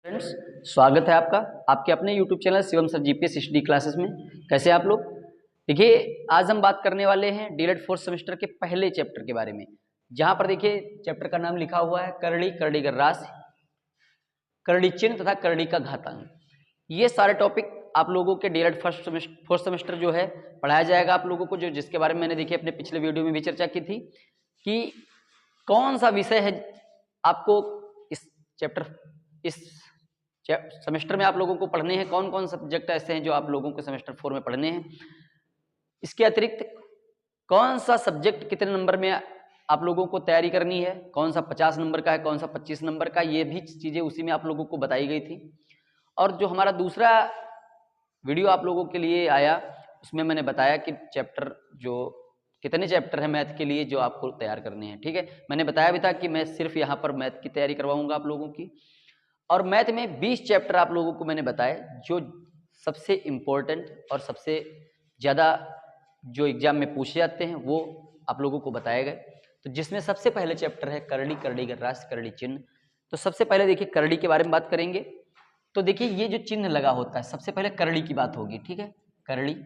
Friends, स्वागत है आपका आपके अपने YouTube channel Shivam sir GPS study classes में। कैसे हैं आप लोग? देखिए, आज हम बात करने वाले हैं डीएलएड फोर्थ सेमेस्टर के पहले चैप्टर के बारे में, जहां पर देखिए चैप्टर का नाम लिखा हुआ है करड़ी, करड़ी का राशि, करड़ी चिन्ह तथा करड़ी का घातांक। ये सारे टॉपिक आप लोगों के डीएलएड फोर्थ सेमेस्टर जो है पढ़ाया जाएगा आप लोगों को, जो जिसके बारे में मैंने देखिए अपने पिछले वीडियो में भी चर्चा की थी कि कौन सा विषय है आपको इस चैप्टर इस सेमेस्टर में आप लोगों को पढ़ने हैं, कौन कौन सब्जेक्ट ऐसे हैं जो आप लोगों को सेमेस्टर 4 में पढ़ने हैं। इसके अतिरिक्त कौन सा सब्जेक्ट कितने नंबर में आप लोगों को तैयारी करनी है, कौन सा 50 नंबर का है, कौन सा 25 नंबर का, ये भी चीज़ें उसी में आप लोगों को बताई गई थी। और जो हमारा दूसरा वीडियो आप लोगों के लिए आया उसमें मैंने बताया कि कितने चैप्टर हैं मैथ के लिए जो आपको तैयार करने हैं। ठीक है, मैंने बताया भी था कि मैं सिर्फ यहाँ पर मैथ की तैयारी करवाऊंगा आप लोगों की, और मैथ में 20 चैप्टर आप लोगों को मैंने बताए जो सबसे इम्पोर्टेंट और सबसे ज़्यादा जो एग्जाम में पूछे जाते हैं वो आप लोगों को बताए गए। तो जिसमें सबसे पहले चैप्टर है करड़ी, करड़ी का राशि, करड़ी चिन्ह। तो सबसे पहले देखिए करड़ी के बारे में बात करेंगे। तो देखिए ये जो चिन्ह लगा होता है, सबसे पहले करड़ी की बात होगी। ठीक है, करड़ी,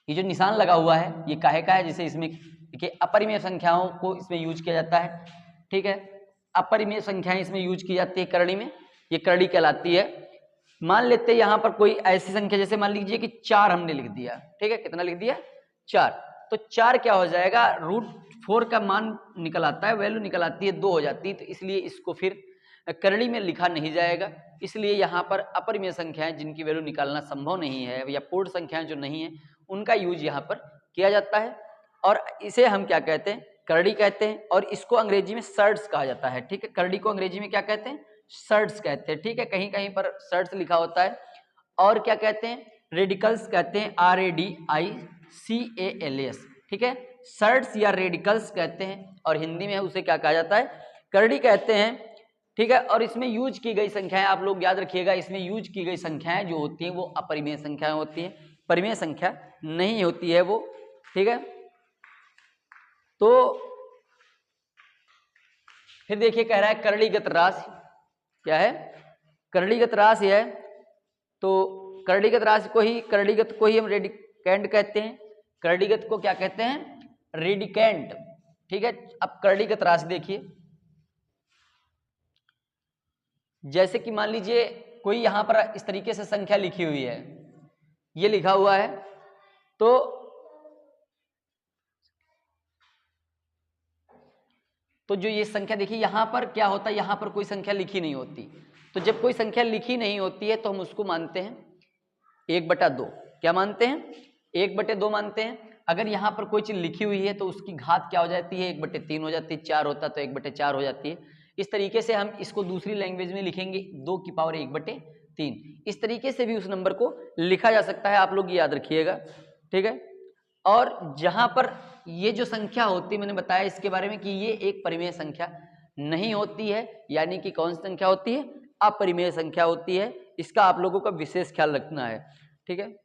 ये जो निशान लगा हुआ है ये काहे का है, जैसे इसमें देखिए अपरिमेय संख्याओं को इसमें यूज किया जाता है। ठीक है, अपरिमेय संख्याएं इसमें यूज की जाती है करड़ी में, ये करड़ी कहलाती है। मान लेते हैं यहाँ पर कोई ऐसी संख्या, जैसे मान लीजिए कि 4 हमने लिख दिया। ठीक है, कितना लिख दिया? 4। तो 4 क्या हो जाएगा, √4 का मान निकल आता है, वैल्यू निकल आती है 2 हो जाती है। तो इसलिए इसको फिर करड़ी में लिखा नहीं जाएगा। इसलिए यहाँ पर अपरिमेय संख्याएं जिनकी वैल्यू निकालना संभव नहीं है या पूर्ण संख्याएं जो नहीं है उनका यूज यहाँ पर किया जाता है, और इसे हम क्या कहते हैं, करड़ी कहते हैं। और इसको अंग्रेजी में सर्ड्स कहा जाता है। ठीक है, करड़ी को अंग्रेजी में क्या कहते हैं? सर्ड्स कहते हैं। ठीक है, कहीं कहीं पर सर्ड्स लिखा होता है। और क्या कहते हैं? रेडिकल्स कहते हैं, RADICALS। ठीक है, सर्ड्स या रेडिकल्स कहते हैं, और हिंदी में उसे क्या कहा जाता है? करड़ी कहते हैं। ठीक है, और इसमें यूज की गई संख्याएं आप लोग याद रखिएगा, इसमें यूज की गई संख्याएं जो होती हैं वो अपरिमेय संख्याएं होती हैं, परिमेय संख्या नहीं होती है वो। ठीक है, तो फिर देखिए कह रहा है करड़ीगत राशि। क्या है? करड़ीगत राशि है। तो करड़ीगत राशि को ही, करड़ीगत को ही हम रेडिकेंड कहते हैं। करड़ीगत को क्या कहते हैं? रेडिकेंड। ठीक है, अब करड़ीगत राशि देखिए, जैसे कि मान लीजिए कोई यहां पर इस तरीके से संख्या लिखी हुई है, ये लिखा हुआ है, तो जो ये संख्या देखिए यहां पर क्या होता है, यहां पर कोई संख्या लिखी नहीं होती। तो जब कोई संख्या लिखी नहीं होती है तो हम उसको मानते हैं 1/2। क्या मानते हैं? 1/2 मानते हैं। अगर यहाँ पर कोई चीज लिखी हुई है तो उसकी घात क्या हो जाती है? 1/3 हो जाती है। 4 होता तो 1/4 हो जाती है। इस तरीके से हम इसको दूसरी लैंग्वेज में लिखेंगे 2 की पावर 1/3। इस तरीके से भी उस नंबर को लिखा जा सकता है, आप लोग याद रखिएगा। ठीक है, और जहां पर ये जो संख्या होती है, मैंने बताया इसके बारे में कि ये एक परिमेय संख्या नहीं होती है, यानी कि कौन सी संख्या होती है? अपरिमेय संख्या होती है। इसका आप लोगों का विशेष ख्याल रखना है। ठीक है,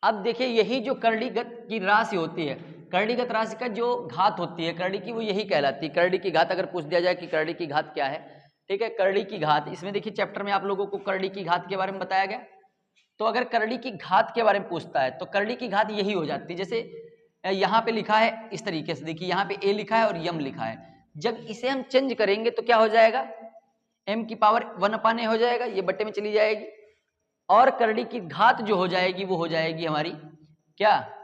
अब देखिए यही जो करड़ीगत की राशि होती है, करड़ीगत राशि का जो घात होती है करड़ी की, वो यही कहलाती है। करड़ी की घात अगर पूछ दिया जाए कि करड़ी की घात क्या है, ठीक है, करड़ी की घात, इसमें देखिए चैप्टर में आप लोगों को करड़ी की घात के बारे में बताया गया। तो अगर करड़ी की घात के बारे में पूछता है तो करड़ी की घात यही हो जाती है, जैसे यहाँ पे लिखा है इस तरीके से, देखिए यहाँ पे a लिखा है और यम लिखा है। जब इसे हम चेंज करेंगे तो क्या हो जाएगा? m की पावर 1/a हो जाएगा, ये बट्टे में चली जाएगी, और करड़ी की घात जो हो जाएगी वो हो जाएगी हमारी क्या?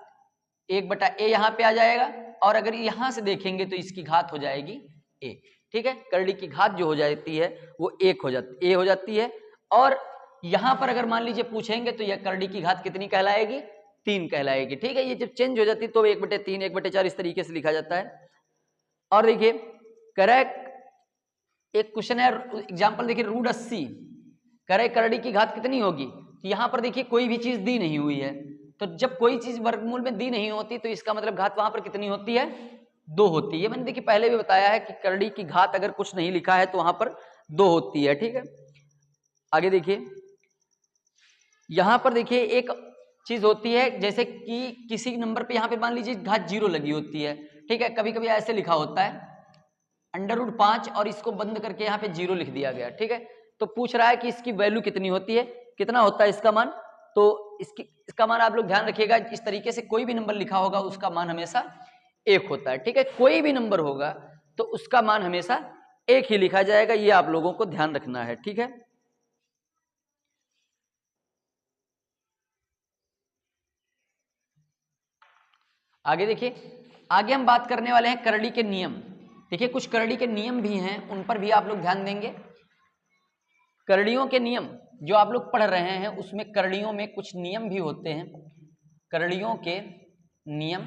1/a यहाँ पे आ जाएगा, और अगर यहाँ से देखेंगे तो इसकी घात हो जाएगी a। ठीक है, करड़ी की घात जो हो जाती है वो 1 हो जाती, a हो जाती है। और यहाँ पर अगर मान लीजिए पूछेंगे तो यह करड़ी की घात कितनी कहलाएगी? 3 कहलाएगी। ठीक है, ये जब चेंज हो जाती है तो 1/3, 1/4 इस तरीके से लिखा जाता है। और देखिए करेक्ट, एक क्वेश्चन है एग्जाम्पल देखिए, √80 करे करड़ी की घात कितनी होगी? तो यहाँ पर देखिए कोई भी चीज दी नहीं हुई है, तो जब कोई चीज वर्गमूल में दी नहीं होती तो इसका मतलब घात वहां पर कितनी होती है? 2 होती है। मैंने देखिए पहले भी बताया है कि करड़ी की घात अगर कुछ नहीं लिखा है तो वहां पर 2 होती है। ठीक है, आगे देखिए, यहां पर देखिए एक चीज होती है, जैसे कि किसी नंबर पे यहाँ पे मान लीजिए घात 0 लगी होती है, ठीक है, कभी कभी ऐसे लिखा होता है √5 और इसको बंद करके यहाँ पे 0 लिख दिया गया, ठीक है। तो पूछ रहा है कि इसकी वैल्यू कितनी होती है, कितना होता है इसका मान। तो इसका मान आप लोग ध्यान रखिएगा, इस तरीके से कोई भी नंबर लिखा होगा उसका मान हमेशा 1 होता है, ठीक है। कोई भी नंबर होगा तो उसका मान हमेशा 1 ही लिखा जाएगा, ये आप लोगों को ध्यान रखना है, ठीक है। आगे देखिए, आगे हम बात करने वाले हैं करड़ी के नियम। देखिए कुछ करड़ी के नियम भी हैं, उन पर भी आप लोग ध्यान देंगे। करड़ियों के नियम जो आप लोग पढ़ रहे हैं उसमें करड़ियों में कुछ नियम भी होते हैं, करड़ियों के नियम,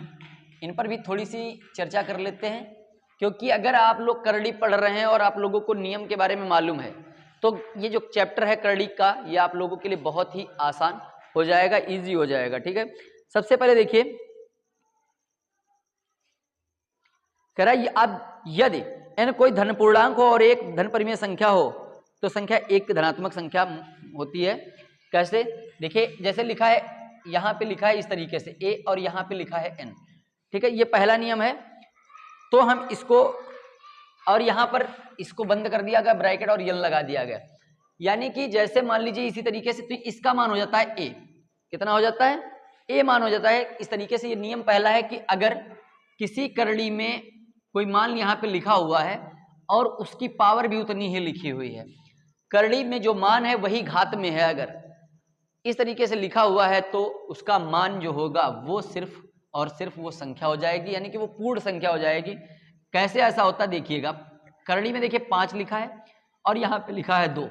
इन पर भी थोड़ी सी चर्चा कर लेते हैं। क्योंकि अगर आप लोग करड़ी पढ़ रहे हैं और आप लोगों को नियम के बारे में मालूम है तो ये जो चैप्टर है करड़ी का, ये आप लोगों के लिए बहुत ही आसान हो जाएगा, इजी हो जाएगा, ठीक है। सबसे पहले देखिए, कह रहा है अब यदि n कोई धन पूर्णांक हो और एक धन परिमेय संख्या हो तो संख्या एक धनात्मक संख्या होती है। कैसे, देखिए जैसे लिखा है, यहाँ पे लिखा है इस तरीके से a और यहाँ पे लिखा है n, ठीक है, ये पहला नियम है। तो हम इसको, और यहाँ पर इसको बंद कर दिया गया ब्रैकेट और यल लगा दिया गया, यानी कि जैसे मान लीजिए इसी तरीके से, तो इसका मान हो जाता है a, कितना हो जाता है, a मान हो जाता है। इस तरीके से ये नियम पहला है कि अगर किसी करड़ी में कोई मान यहाँ पे लिखा हुआ है और उसकी पावर भी उतनी ही लिखी हुई है, करड़ी में जो मान है वही घात में है, अगर इस तरीके से लिखा हुआ है तो उसका मान जो होगा वो सिर्फ और सिर्फ वो संख्या हो जाएगी, यानी कि वो पूर्ण संख्या हो जाएगी। कैसे ऐसा होता है देखिएगा, करड़ी में देखिए 5 लिखा है और यहाँ पे लिखा है 2,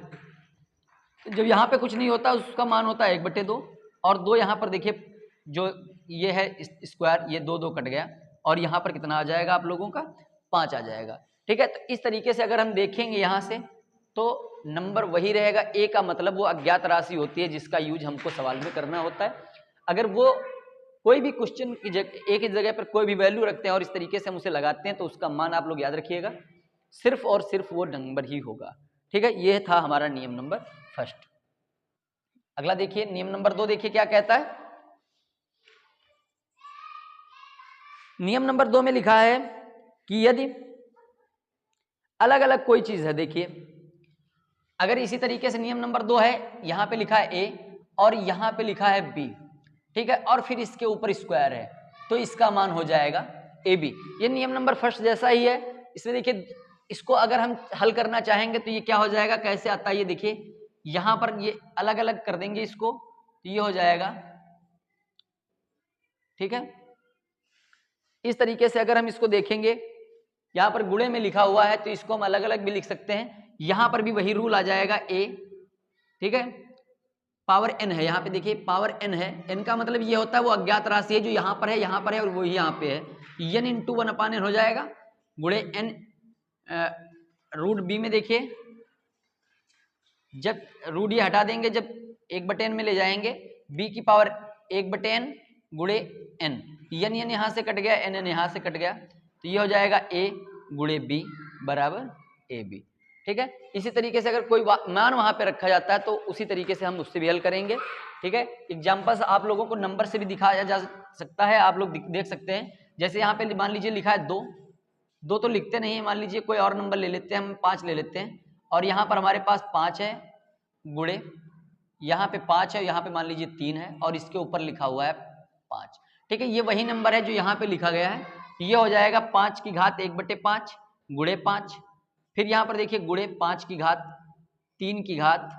तो जब यहाँ पे कुछ नहीं होता उसका मान होता है 1/2, और 2 यहाँ पर देखिए जो ये है स्क्वायर, ये 2 कट गया और यहाँ पर कितना आ जाएगा आप लोगों का, 5 आ जाएगा, ठीक है। तो इस तरीके से अगर हम देखेंगे यहाँ से तो नंबर वही रहेगा। a का मतलब वो अज्ञात राशि होती है जिसका यूज हमको सवाल में करना होता है। अगर वो कोई भी क्वेश्चन की जगह एक ही जगह पर कोई भी वैल्यू रखते हैं और इस तरीके से हम उसे लगाते हैं तो उसका मान आप लोग याद रखिएगा सिर्फ और सिर्फ वो नंबर ही होगा, ठीक है। ये था हमारा नियम नंबर फर्स्ट। अगला देखिए नियम नंबर 2, देखिए क्या कहता है। नियम नंबर 2 में लिखा है कि यदि अलग अलग कोई चीज है, देखिए अगर इसी तरीके से नियम नंबर 2 है, यहां पे लिखा है a और यहां पे लिखा है b, ठीक है, और फिर इसके ऊपर स्क्वायर है तो इसका मान हो जाएगा ab। ये नियम नंबर फर्स्ट जैसा ही है। इसमें देखिए इसको अगर हम हल करना चाहेंगे तो ये क्या हो जाएगा, कैसे आता है ये देखिए, यहां पर ये अलग अलग कर देंगे इसको तो ये हो जाएगा, ठीक है। इस तरीके से अगर हम इसको देखेंगे, यहाँ पर गुणे में लिखा हुआ है तो इसको हम अलग अलग भी लिख सकते हैं। यहाँ पर भी वही रूल आ जाएगा a, ठीक है, पावर n है, यहाँ पे देखिए पावर n है, n का मतलब ये होता है वो अज्ञात राशि है जो यहाँ पर है और वही यहाँ पे है, n × 1/n हो जाएगा गुणे n √b में देखिए, जब रूट ये हटा देंगे, जब 1/n में ले जाएंगे, b की पावर 1/n गुणे n, n यहाँ से कट गया, n यहाँ से कट गया तो ये हो जाएगा a गुणे b बराबर ab, ठीक है। इसी तरीके से अगर कोई मान वहां पे रखा जाता है तो उसी तरीके से हम उससे भी हल करेंगे, ठीक है। एग्जाम्पल्स आप लोगों को नंबर से भी दिखाया जा सकता है, आप लोग देख सकते हैं। जैसे यहाँ पे मान लीजिए लिखा है 2 तो लिखते नहीं है, मान लीजिए कोई और नंबर ले लेते हैं, हम 5 ले लेते हैं और यहाँ पर हमारे पास 5 है गुणे यहाँ पे 5 है, यहाँ पे मान लीजिए 3 है और इसके ऊपर लिखा हुआ है 5, ठीक है। ये वही नंबर है जो यहाँ पे लिखा गया है, ये हो जाएगा 5 की घात 1/5 गुणे 5, फिर यहाँ पर देखिए गुणे 5 की घात 3 की घात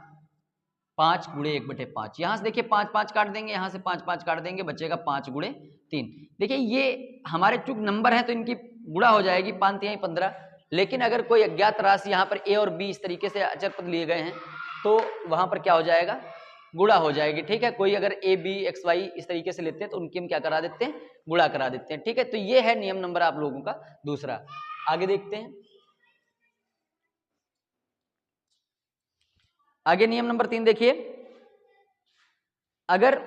5 गुणे 1/5, यहाँ से देखिए 5 5 काट देंगे, यहाँ से 5 5 काट देंगे, बचेगा 5 गुणे 3। देखिए ये हमारे चूंकि नंबर है तो इनकी गुणा हो जाएगी, 5 3 15। लेकिन अगर कोई अज्ञात राशि यहाँ पर a और b इस तरीके से अचर पद लिए गए हैं तो वहां पर क्या हो जाएगा, गुणा हो जाएगी, ठीक है। कोई अगर a b x y इस तरीके से लेते हैं तो उनकी हम क्या करा देते हैं, गुणा करा देते हैं, ठीक है। तो ये है नियम नंबर आप लोगों का दूसरा। आगे देखते हैं, आगे नियम नंबर 3 देखिए, अगर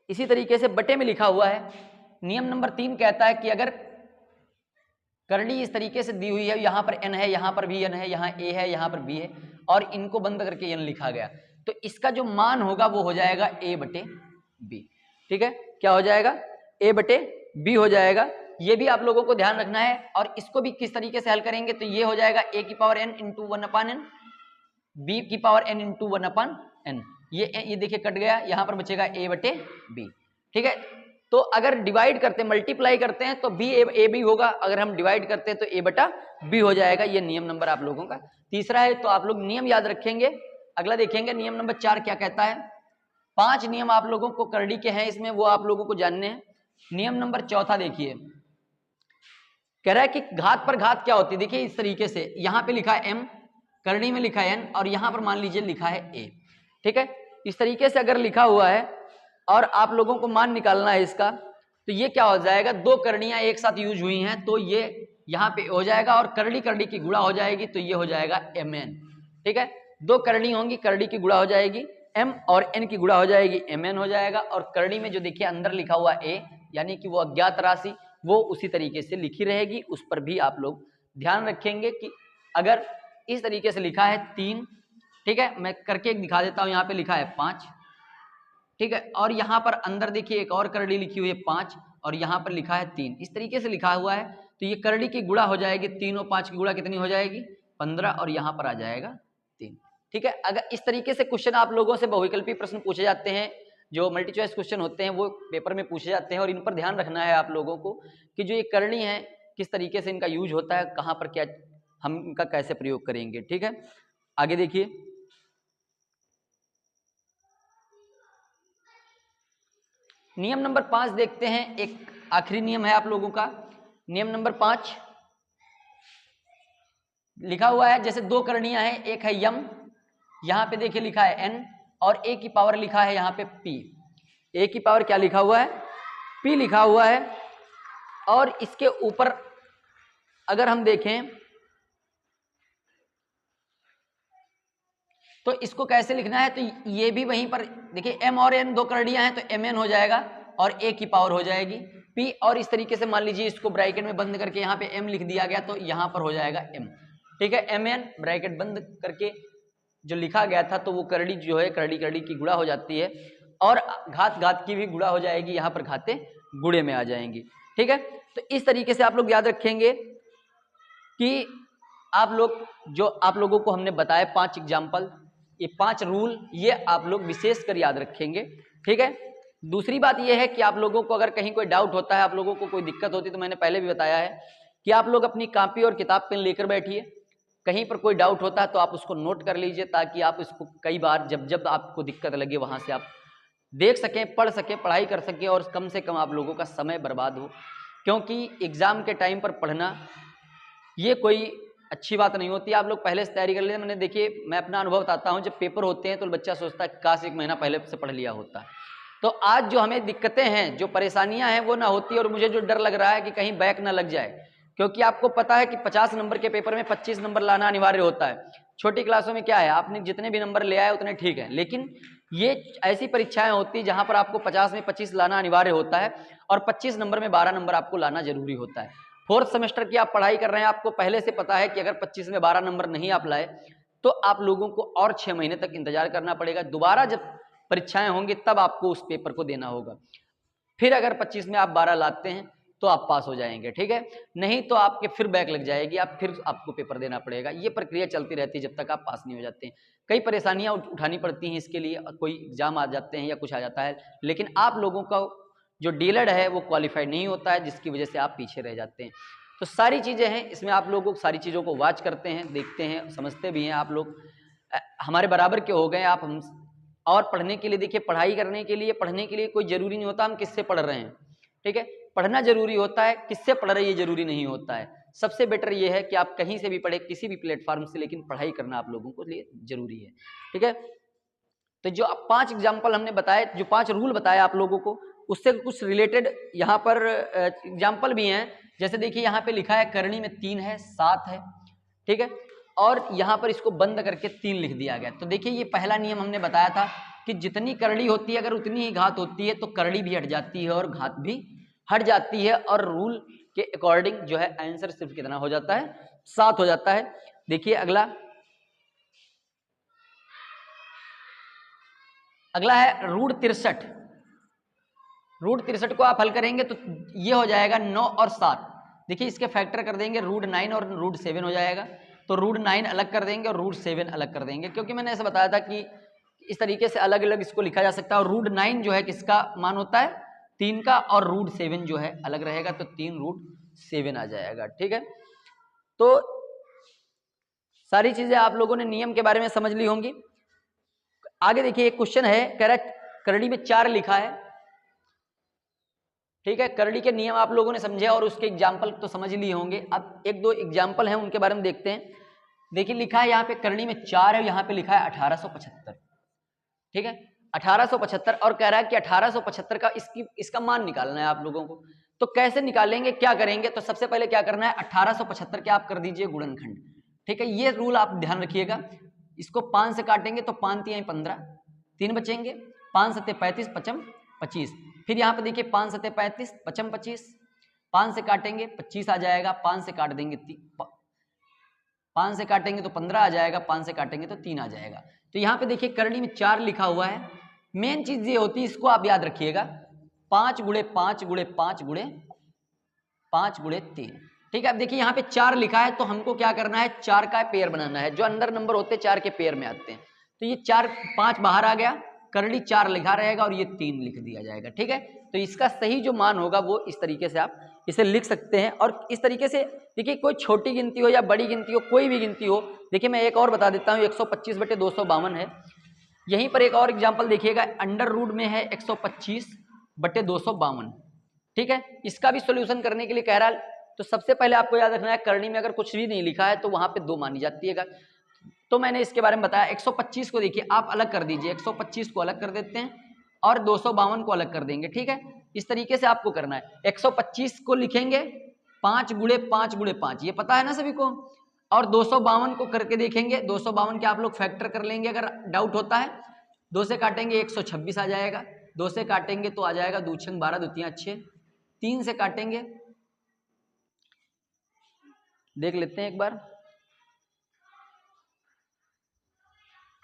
इसी तरीके से बटे में लिखा हुआ है, नियम नंबर 3 कहता है कि अगर करड़ी इस तरीके से दी हुई है, यहाँ पर n है, यहाँ पर भी n है, यहाँ a है, यहाँ पर b है और इनको बंद करके n लिखा गया, तो इसका जो मान होगा वो हो जाएगा a/b, ठीक है, क्या हो जाएगा, a बटे b हो जाएगा। ये भी आप लोगों को ध्यान रखना है। और इसको भी किस तरीके से हल करेंगे, तो ये हो जाएगा a की power n into 1/n, b की पावर n इंटू 1/n। ये देखिए कट गया, यहां पर बचेगा a बटे b। ठीक है, तो अगर डिवाइड करते हैं, मल्टीप्लाई करते हैं तो b a b होगा, अगर हम डिवाइड करते हैं तो a बटा b हो जाएगा। ये नियम नंबर आप लोगों का तीसरा है, तो आप लोग नियम याद रखेंगे। अगला देखेंगे नियम नंबर 4 क्या कहता है। 5 नियम आप लोगों को करड़ी के हैं इसमें, वो आप लोगों को जानने हैं। नियम नंबर 4 देखिए, कह रहा है कि घात पर घात क्या होती है। देखिए इस तरीके से, यहां पे लिखा है m, करड़ी में लिखा है n, और यहां पर मान लीजिए लिखा है a। ठीक है, इस तरीके से अगर लिखा हुआ है और आप लोगों को मान निकालना है इसका, तो ये क्या हो जाएगा, दो करड़ियां एक साथ यूज हुई हैं तो ये यहाँ पे हो जाएगा, और करड़ी करड़ी की गुणा हो जाएगी तो ये हो जाएगा mn। ठीक है, दो करड़ी होंगी, करड़ी की गुणा हो जाएगी m, और n की गुणा हो जाएगी mn हो जाएगा। और करड़ी में जो देखिए अंदर लिखा हुआ a, यानी कि वो अज्ञात राशि, वो उसी तरीके से लिखी रहेगी, उस पर भी आप लोग ध्यान रखेंगे कि अगर इस तरीके से लिखा है 3, ठीक है, मैं करके दिखा देता हूं, यहाँ पे लिखा है 5, ठीक है, और यहाँ पर अंदर देखिए एक और करड़ी लिखी हुई है 5, और यहाँ पर लिखा है 3, इस तरीके से लिखा हुआ है, तो ये करड़ी की गुणा हो जाएगी 3 और 5 की गुणा कितनी हो जाएगी, 15, और यहाँ पर आ जाएगा 3। ठीक है, अगर इस तरीके से क्वेश्चन आप लोगों से बहुविकल्पी प्रश्न पूछे जाते हैं, जो मल्टी चॉइस क्वेश्चन होते हैं वो पेपर में पूछे जाते हैं, और इन पर ध्यान रखना है आप लोगों को कि जो ये करणी है किस तरीके से इनका यूज होता है, कहाँ पर क्या हम इनका कैसे प्रयोग करेंगे। ठीक है, आगे देखिए, नियम नंबर 5 देखते हैं। एक आखिरी नियम है आप लोगों का, नियम नंबर 5 लिखा हुआ है, जैसे दो करणियां हैं, एक है यम, यहां पे देखिए लिखा है n, और a की पावर लिखा है यहाँ पे p। a की पावर क्या लिखा हुआ है, p लिखा हुआ है, और इसके ऊपर अगर हम देखें तो इसको कैसे लिखना है, तो ये भी वहीं पर देखिए m और n दो करणियां हैं तो mn हो जाएगा, और a की पावर हो जाएगी p, और इस तरीके से मान लीजिए इसको ब्रैकेट में बंद करके यहाँ पे m लिख दिया गया, तो यहाँ पर हो जाएगा m। ठीक है, mn ब्रैकेट बंद करके जो लिखा गया था, तो वो करड़ी जो है करड़ी करड़ी की गुणा हो जाती है, और घात घात की भी गुणा हो जाएगी, यहाँ पर घाते गुणे में आ जाएंगी। ठीक है, तो इस तरीके से आप लोग याद रखेंगे कि आप लोग जो आप लोगों को हमने बताया 5 एग्जाम्पल, ये 5 रूल, ये आप लोग विशेष कर याद रखेंगे। ठीक है, दूसरी बात ये है कि आप लोगों को अगर कहीं कोई डाउट होता है, आप लोगों को कोई दिक्कत होती है, तो मैंने पहले भी बताया है कि आप लोग अपनी कॉपी और किताब पेन लेकर बैठिए, कहीं पर कोई डाउट होता है तो आप उसको नोट कर लीजिए, ताकि आप इसको कई बार जब जब आपको दिक्कत लगे वहां से आप देख सकें, पढ़ सकें, पढ़ाई कर सकें, और कम से कम आप लोगों का समय बर्बाद हो। क्योंकि एग्जाम के टाइम पर पढ़ना ये कोई अच्छी बात नहीं होती। आप लोग पहले से तैयारी कर लें। मैंने देखिए, मैं अपना अनुभव बताता हूँ, जब पेपर होते हैं तो बच्चा सोचता है काश 1 महीना पहले से पढ़ लिया होता। तो आज जो हमें दिक्कतें हैं, जो परेशानियां हैं, वो ना होती, और मुझे जो डर लग रहा है कि कहीं बैक ना लग जाए, क्योंकि आपको पता है कि 50 नंबर के पेपर में 25 नंबर लाना अनिवार्य होता है। छोटी क्लासों में क्या है, आपने जितने भी नंबर ले आए उतने ठीक है, लेकिन ये ऐसी परीक्षाएं होती है जहां पर आपको 50 में 25 लाना अनिवार्य होता है, और 25 नंबर में 12 नंबर आपको लाना जरूरी होता है। 4th सेमेस्टर की आप पढ़ाई कर रहे हैं, आपको पहले से पता है कि अगर 25 में 12 नंबर नहीं आप लाए तो आप लोगों को और 6 महीने तक इंतजार करना पड़ेगा। दोबारा जब परीक्षाएं होंगी तब आपको उस पेपर को देना होगा। फिर अगर 25 में आप 12 लाते हैं तो आप पास हो जाएंगे। ठीक है, नहीं तो आपके फिर बैक लग जाएगी, आप फिर आपको पेपर देना पड़ेगा। ये प्रक्रिया चलती रहती है जब तक आप पास नहीं हो जाते हैं। कई परेशानियां उठानी पड़ती हैं इसके लिए, कोई एग्जाम आ जाते हैं या कुछ आ जाता है, लेकिन आप लोगों का जो डीलर है वो क्वालिफाइड नहीं होता है, जिसकी वजह से आप पीछे रह जाते हैं। तो सारी चीज़ें हैं इसमें, आप लोग सारी चीज़ों को वॉच करते हैं, देखते हैं, समझते भी हैं। आप लोग हमारे बराबर के हो गए आप हम। और पढ़ने के लिए देखिए, पढ़ाई करने के लिए, पढ़ने के लिए कोई जरूरी नहीं होता हम किससे पढ़ रहे हैं। ठीक है, पढ़ना जरूरी होता है, किससे पढ़ रहे हैं ये जरूरी नहीं होता है। सबसे बेटर ये है कि आप कहीं से भी पढ़े, किसी भी प्लेटफॉर्म से, लेकिन पढ़ाई करना आप लोगों को लिए जरूरी है। ठीक है, तो जो 5 एग्जाम्पल हमने बताए, जो 5 रूल बताए आप लोगों को, उससे कुछ रिलेटेड यहाँ पर एग्जाम्पल भी हैं। जैसे देखिए यहाँ पे लिखा है करणी में 3 है, 7 है। ठीक है, और यहाँ पर इसको बंद करके 3 लिख दिया गया। तो देखिए, ये पहला नियम हमने बताया था कि जितनी करड़ी होती है अगर उतनी ही घात होती है, तो करड़ी भी हट जाती है और घात भी हट जाती है, और रूल के अकॉर्डिंग जो है आंसर सिर्फ कितना हो जाता है, 7 हो जाता है। देखिए अगला है रूढ़ 63। √63 को आप हल करेंगे तो ये हो जाएगा 9 और 7। देखिए इसके फैक्टर कर देंगे, √9 और √7 हो जाएगा। तो √9 अलग कर देंगे और √7 अलग कर देंगे, क्योंकि मैंने ऐसा बताया था कि इस तरीके से अलग अलग इसको लिखा जा सकता है। और √9 जो है किसका मान होता है, 3 का, और √7 जो है अलग रहेगा, तो 3√7 आ जाएगा। ठीक है, तो सारी चीजें आप लोगों ने नियम के बारे में समझ ली होंगी। आगे देखिए एक क्वेश्चन है, कह रहा है करड़ी में 4 लिखा है। ठीक है, करड़ी के नियम आप लोगों ने समझे और उसके एग्जाम्पल तो समझ लिए होंगे। अब एक दो एग्जाम्पल हैं, उनके बारे में देखते हैं। देखिए लिखा है यहाँ पे करड़ी में 4 है, यहाँ पे लिखा है 1875। ठीक है, 1875, और कह रहा है कि 1875 का इसका मान निकालना है आप लोगों को। तो कैसे निकालेंगे, क्या करेंगे, तो सबसे पहले क्या करना है, 1875 के आप कर दीजिए गुणनखंड। ठीक है, ये रूल आप ध्यान रखिएगा। इसको 5 से काटेंगे तो 5 × 3 = 15, 3 बचेंगे, 5 × 7 = 35, 5 × 25। फिर यहाँ पे देखिए 5 × 7 = 35, 5 × 25, 5 से काटेंगे 25 आ जाएगा, 5 से काट देंगे 5 से काटेंगे तो 15 आ जाएगा, 5 से काटेंगे तो 3 आ जाएगा। तो यहाँ पे देखिए करड़ी में 4 लिखा हुआ है। मेन चीज ये होती है, इसको आप याद रखिएगा, 5 × 5 × 5 × 5 × 3। ठीक है, अब देखिए यहाँ पे 4 लिखा है, तो हमको क्या करना है, 4 का पेयर बनाना है। जो अंदर नंबर होते हैं 4 के पेयर में आते हैं। तो ये 4, 5 बाहर आ गया, करड़ी 4 लिखा रहेगा और ये 3 लिख दिया जाएगा। ठीक है, तो इसका सही जो मान होगा वो इस तरीके से आप इसे लिख सकते हैं। और इस तरीके से देखिए, कोई छोटी गिनती हो या बड़ी गिनती हो, कोई भी गिनती हो। देखिए मैं एक और बता देता हूँ, 125/252 है। यहीं पर एक और एग्जाम्पल देखिएगा, अंडर रूट में है 125/252। ठीक है, इसका भी सोल्यूशन करने के लिए कह रहा है। तो सबसे पहले आपको याद रखना है, करनी में अगर कुछ भी नहीं लिखा है तो वहां पे 2 मानी जाती है। तो मैंने इसके बारे में बताया। 125 को देखिए आप अलग कर दीजिए, 125 को अलग कर देते हैं और 252 को अलग कर देंगे। ठीक है, इस तरीके से आपको करना है। 125 को लिखेंगे 5 × 5 × 5, ये पता है ना सभी को। और 252 को करके देखेंगे, 252 के आप लोग फैक्टर कर लेंगे अगर डाउट होता है। 2 से काटेंगे 126 आ जाएगा, 2 से काटेंगे तो आ जाएगा 2 × 12, 2 × 6। 3 से काटेंगे, देख लेते हैं एक बार।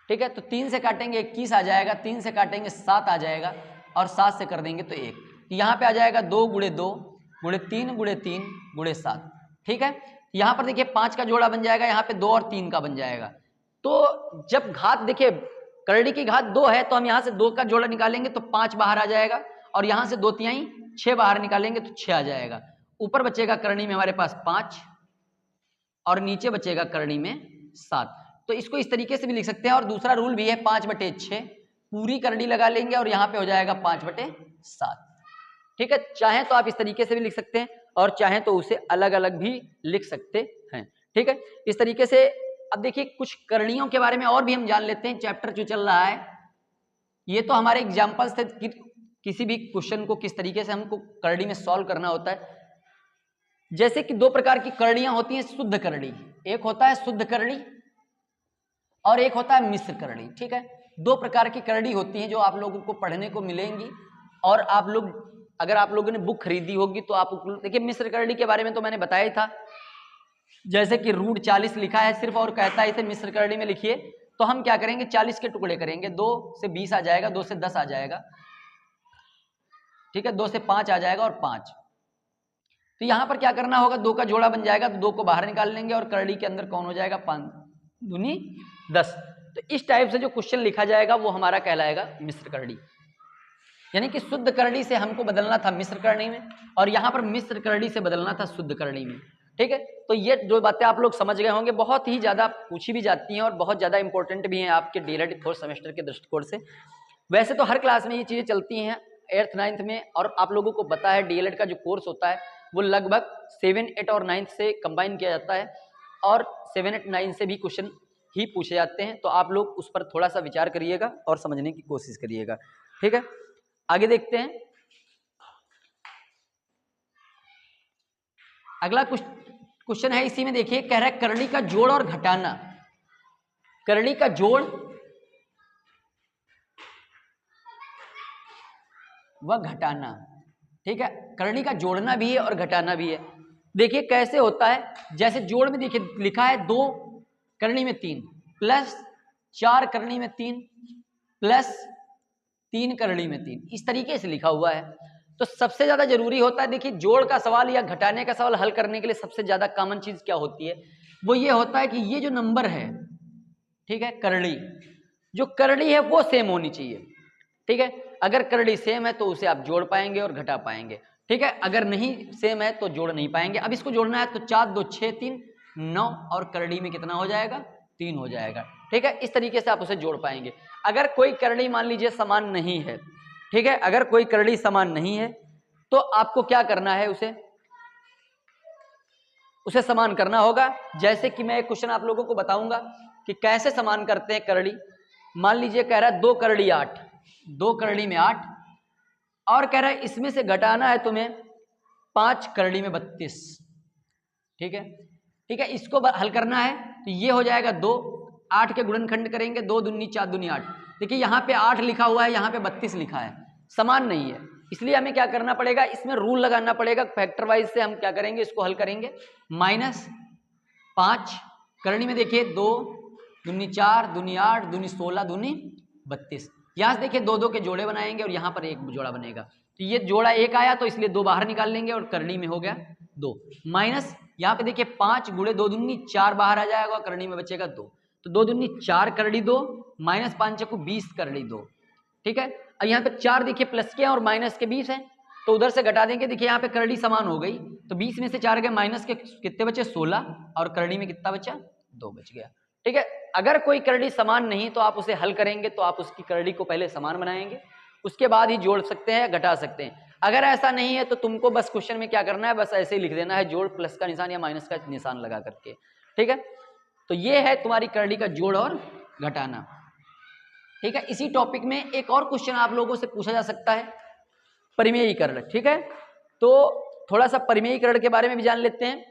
ठीक है, तो 3 से काटेंगे 21 आ जाएगा, 3 से काटेंगे 7 आ जाएगा, और 7 से कर देंगे तो 1। यहाँ पे आ जाएगा 2 × 2 × 3 × 3 × 7। ठीक है, यहाँ पर देखिए 5 का जोड़ा बन जाएगा, यहाँ पे 2 और 3 का बन जाएगा। तो जब घात देखिए करड़ी की घात 2 है, तो हम यहाँ से 2 का जोड़ा निकालेंगे तो 5 बाहर आ जाएगा, और यहाँ से 2 तिहाई 6 बाहर निकालेंगे तो 6 आ जाएगा। ऊपर बचेगा करणी में हमारे पास 5 और नीचे बचेगा करणी में 7। तो इसको इस तरीके से भी लिख सकते हैं। और दूसरा रूल भी है 5/6, पूरी करड़ी लगा लेंगे और यहाँ पे हो जाएगा 5/7। ठीक है, चाहे तो आप इस तरीके से भी लिख सकते हैं और चाहे तो उसे अलग अलग भी लिख सकते हैं। ठीक है, इस तरीके से। अब देखिए कुछ करणियों के बारे में और भी हम जान लेते हैं। चैप्टर जो चल रहा है, ये तो हमारे एग्जाम्पल्स थे कि किसी भी क्वेश्चन को किस तरीके से हमको करड़ी में सॉल्व करना होता है। जैसे कि 2 प्रकार की करड़ियां होती हैं, शुद्ध करड़ी। एक होता है शुद्ध करड़ी और एक होता है मिश्र करड़ी। ठीक है, 2 प्रकार की करड़ी होती हैं जो आप लोगों को पढ़ने को मिलेंगी। और आप लोग अगर आप लोगों ने बुक खरीदी होगी तो आप देखिए, मिश्र करड़ी के बारे में तो मैंने बताया ही था। जैसे कि √40 लिखा है सिर्फ और कहता है इसे मिश्र करड़ी में लिखिए, तो हम क्या करेंगे, 40 के टुकड़े करेंगे। 2 से 20 आ जाएगा, 2 से 10 आ जाएगा। ठीक है, 2 से 5 आ जाएगा और 5। तो यहां पर क्या करना होगा, 2 का जोड़ा बन जाएगा तो 2 को बाहर निकाल लेंगे और करड़ी के अंदर कौन हो जाएगा, 5 दूनी 10। तो इस टाइप से जो क्वेश्चन लिखा जाएगा वो हमारा कहलाएगा मिश्र करड़ी। यानी कि शुद्ध करड़ी से हमको बदलना था मिश्र करड़ी में, और यहाँ पर मिश्र करड़ी से बदलना था शुद्ध करड़ी में। ठीक है, तो ये 2 बातें आप लोग समझ गए होंगे। बहुत ही ज्यादा पूछी भी जाती हैं और बहुत ज्यादा इंपॉर्टेंट भी हैं आपके डीएलएड 4th सेमेस्टर के दृष्टिकोण से। वैसे तो हर क्लास में ये चीजें चलती हैं 8th 9th में, और आप लोगों को पता है डीएलएड का जो कोर्स होता है वो लगभग 7, 8 और 9th से कंबाइन किया जाता है, और 7, 8, 9 से भी क्वेश्चन ही पूछे जाते हैं। तो आप लोग उस पर थोड़ा सा विचार करिएगा और समझने की कोशिश करिएगा। ठीक है, आगे देखते हैं। अगला क्वेश्चन है, इसी में देखिए, कह रहा है करड़ी का जोड़ और घटाना। करड़ी का जोड़ व घटाना। ठीक है, करड़ी का जोड़ना भी है और घटाना भी है। देखिए कैसे होता है, जैसे जोड़ में देखिए लिखा है 2 करनी में 3 प्लस 4 करनी में 3 प्लस 3 करनी में 3, इस तरीके से लिखा हुआ है। तो सबसे ज्यादा जरूरी होता है, देखिए जोड़ का सवाल या घटाने का सवाल हल करने के लिए सबसे ज्यादा कॉमन चीज क्या होती है, वो ये होता है कि ये जो नंबर है, ठीक है, करड़ी, जो करड़ी है वो सेम होनी चाहिए, ठीक है। अगर करड़ी सेम है तो उसे आप जोड़ पाएंगे और घटा पाएंगे, ठीक है। अगर नहीं सेम है तो जोड़ नहीं पाएंगे। अब इसको जोड़ना है तो 4 2 6 3 9 और करड़ी में कितना हो जाएगा, 3 हो जाएगा, ठीक है। इस तरीके से आप उसे जोड़ पाएंगे। अगर कोई करड़ी मान लीजिए समान नहीं है, ठीक है, अगर कोई करड़ी समान नहीं है तो आपको क्या करना है, उसे समान करना होगा। जैसे कि मैं एक क्वेश्चन आप लोगों को बताऊंगा कि कैसे समान करते हैं करड़ी। मान लीजिए कह रहा है 2 करड़ी 8, 2 करड़ी में 8, और कह रहा है इसमें से घटाना है तुम्हें 5 करड़ी में 32, ठीक है, ठीक है। इसको हल करना है तो ये हो जाएगा 2, 8 के गुणनखंड करेंगे, 2 दूनी 4 दूनी 8। देखिए यहाँ पे 8 लिखा हुआ है, यहाँ पे 32 लिखा है, समान नहीं है, इसलिए हमें क्या करना पड़ेगा, इसमें रूल लगाना पड़ेगा। फैक्टर वाइज से हम क्या करेंगे, इसको हल करेंगे। -5 करणी में देखिए 2 दूनी 4 दूनी 8 दूनी 16 दूनी 32। यहाँ से देखिए 2 2 के जोड़े बनाएंगे और यहाँ पर एक जोड़ा बनेगा, तो ये जोड़ा 1 आया तो इसलिए 2 बाहर निकाल लेंगे और करणी में हो गया 2। माइनस यहाँ पे देखिए 5 गुणे 2 दूनी 4 बाहर आ जाएगा और करणी में बचेगा 2, तो 2 दूनी 4 करड़ी 2 -5 चकु 20 करड़ी 2, ठीक है। अब यहाँ पे 4 देखिए प्लस के और माइनस के 20 है, तो उधर से घटा देंगे। देखिए यहाँ पे करड़ी समान हो गई, तो 20 में से 4 गए, माइनस के कितने बचे 16, और करड़ी में कितना बचा 2 बच गया, ठीक है। अगर कोई करड़ी समान नहीं तो आप उसे हल करेंगे, तो आप उसकी करड़ी को पहले समान बनाएंगे, उसके बाद ही जोड़ सकते हैं, घटा सकते हैं। अगर ऐसा नहीं है तो तुमको बस क्वेश्चन में क्या करना है, बस ऐसे ही लिख देना है, जोड़ प्लस का निशान या माइनस का निशान लगा करके, ठीक है। तो ये है तुम्हारी करड़ी का जोड़ और घटाना, ठीक है। इसी टॉपिक में एक और क्वेश्चन आप लोगों से पूछा जा सकता है, परिमेयीकरण, ठीक है। तो थोड़ा सा परिमेयीकरण के बारे में भी जान लेते हैं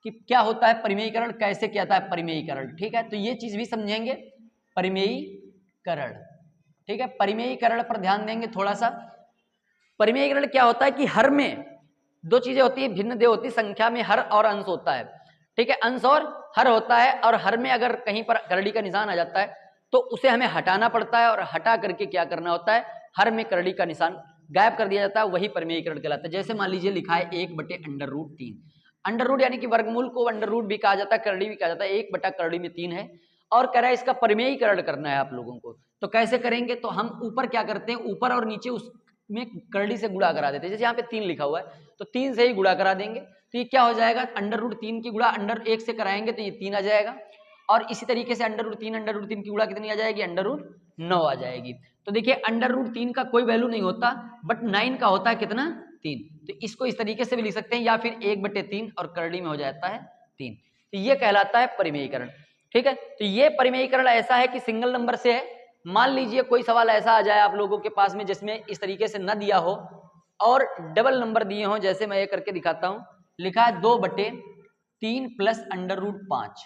कि क्या होता है परिमेयीकरण, कैसे क्या होता है परिमेयीकरण, ठीक है। तो ये चीज भी समझेंगे, परिमेयीकरण, ठीक है। परिमेयीकरण पर ध्यान देंगे थोड़ा सा। परिमेयीकरण क्या होता है कि हर में दो चीजें होती है, भिन्न दे होती है, संख्या में हर और अंश होता है, ठीक है, अंश और हर होता है। और हर में अगर कहीं पर करड़ी का निशान आ जाता है तो उसे हमें हटाना पड़ता है, और हटा करके क्या करना होता है, हर में करड़ी का निशान गायब कर दिया जाता है, वही परिमेयीकरण कहलाता है। जैसे मान लीजिए लिखा है 1/√3, अंडर रूट यानी कि वर्गमूल को अंडर रूट भी कहा जाता है, करड़ी भी कहा जाता है, 1 करड़ी में 3 है, और कह रहा है इसका परिमेयीकरण करना है आप लोगों को। तो कैसे करेंगे, तो हम ऊपर क्या करते हैं, ऊपर और नीचे उसमें करड़ी से गुणा करा देते हैं। जैसे यहाँ पे 3 लिखा हुआ है तो 3 से ही गुणा करा देंगे, तो ये क्या हो जाएगा, अंडर रूट 3 की गुणा अंडर 1 से कराएंगे तो ये 3 आ जाएगा, और इसी तरीके से अंडर रूट 3 की गुणा कितनी आ जाएगी, अंडर रूट 9 आ जाएगी। तो देखिए अंडर रूट 3 का कोई वैल्यू नहीं होता, बट 9 का होता है कितना, 3। तो इसको इस तरीके से भी लिख सकते हैं, या फिर 1/3 और करड़ी में हो जाता है 3। तो ये कहलाता है परिमेयीकरण, ठीक है। तो ये परिमेयीकरण ऐसा है कि सिंगल नंबर से है। मान लीजिए कोई सवाल ऐसा आ जाए आप लोगों के पास में जिसमें इस तरीके से न दिया हो और डबल नंबर दिए हो, जैसे मैं ये करके दिखाता हूं, लिखा है 2/3 प्लस अंडर रूट 5,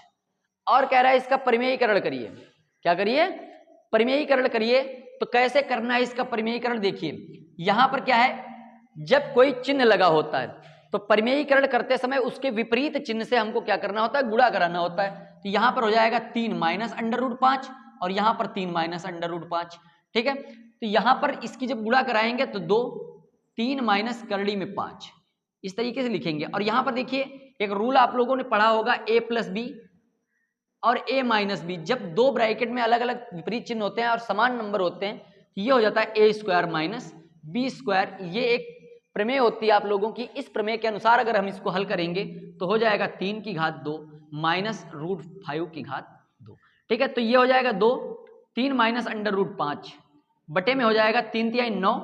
और कह रहा है इसका परिमेयीकरण करिए। क्या करिए, परिमेयीकरण करिए। तो कैसे करना है इसका परिमेयीकरण, देखिए यहां पर क्या है, जब कोई चिन्ह लगा होता है तो परिमेयीकरण करते समय उसके विपरीत चिन्ह से हमको क्या करना होता है, गुणा कराना होता है। तो यहां पर हो जाएगा 3 माइनस अंडर रूट 5, और यहां पर 3 माइनस अंडर रूट 5, ठीक है। तो यहां पर इसकी जब गुणा कराएंगे तो 2, 3 माइनस करड़ी में 5, इस तरीके से लिखेंगे। और यहां पर देखिए एक रूल आप लोगों ने पढ़ा होगा, a+b और a-b, जब दो ब्रैकेट में अलग अलग विपरीत चिन्ह होते हैं और समान नंबर होते हैं, ये हो जाता है a² माइनस b²। ये एक प्रमेय होती है आप लोगों की। इस प्रमेय के अनुसार अगर हम इसको हल करेंगे तो हो जाएगा 3 की घात 2 माइनस √5 की घात 2, ठीक है। तो ये हो जाएगा 2, 3 माइनस अंडर रूट 5 बटे में हो जाएगा 3 × 9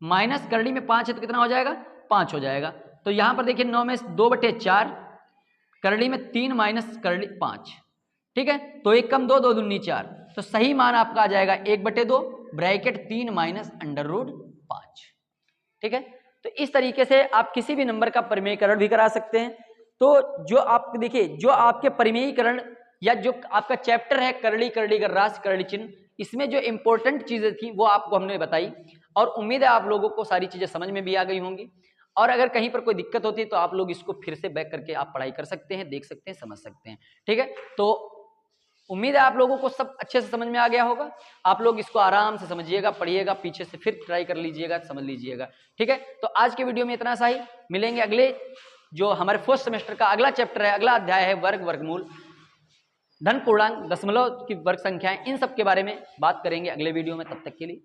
माइनस करड़ी में 5 है तो कितना हो जाएगा, 5 हो जाएगा। तो यहां पर देखिए 9 में 2/4, करड़ी में 3 माइनस करड़ी 5, ठीक है। तो 1 कम 2, 2 दूनी 4, तो सही मान आपका आ जाएगा 1/2 ब्रैकेट 3 माइनस अंडर रूट 5, ठीक है। तो इस तरीके से आप किसी भी नंबर का परिमेयीकरण भी करा सकते हैं। तो जो आप देखिए, जो आपके परिमेयीकरण या जो आपका चैप्टर है करड़ी करड़ी गर्रास करड़ी चिन्ह, इसमें जो इंपॉर्टेंट चीजें थी वो आपको हमने बताई, और उम्मीद है आप लोगों को सारी चीजें समझ में भी आ गई होंगी। और अगर कहीं पर कोई दिक्कत होती है तो आप लोग इसको फिर से बैक करके आप पढ़ाई कर सकते हैं, देख सकते हैं, समझ सकते हैं, ठीक है। तो उम्मीद है आप लोगों को सब अच्छे से समझ में आ गया होगा। आप लोग इसको आराम से समझिएगा, पढ़िएगा, पीछे से फिर ट्राई कर लीजिएगा, समझ लीजिएगा। ठीक है, तो आज के वीडियो में इतना सा ही। मिलेंगे अगले जो हमारे फोर्थ सेमेस्टर का अगला चैप्टर है, अगला अध्याय है वर्ग, वर्गमूल, धन, पूर्णांक, दशमलव की वर्ग संख्याएं, इन सब के बारे में बात करेंगे अगले वीडियो में। तब तक के लिए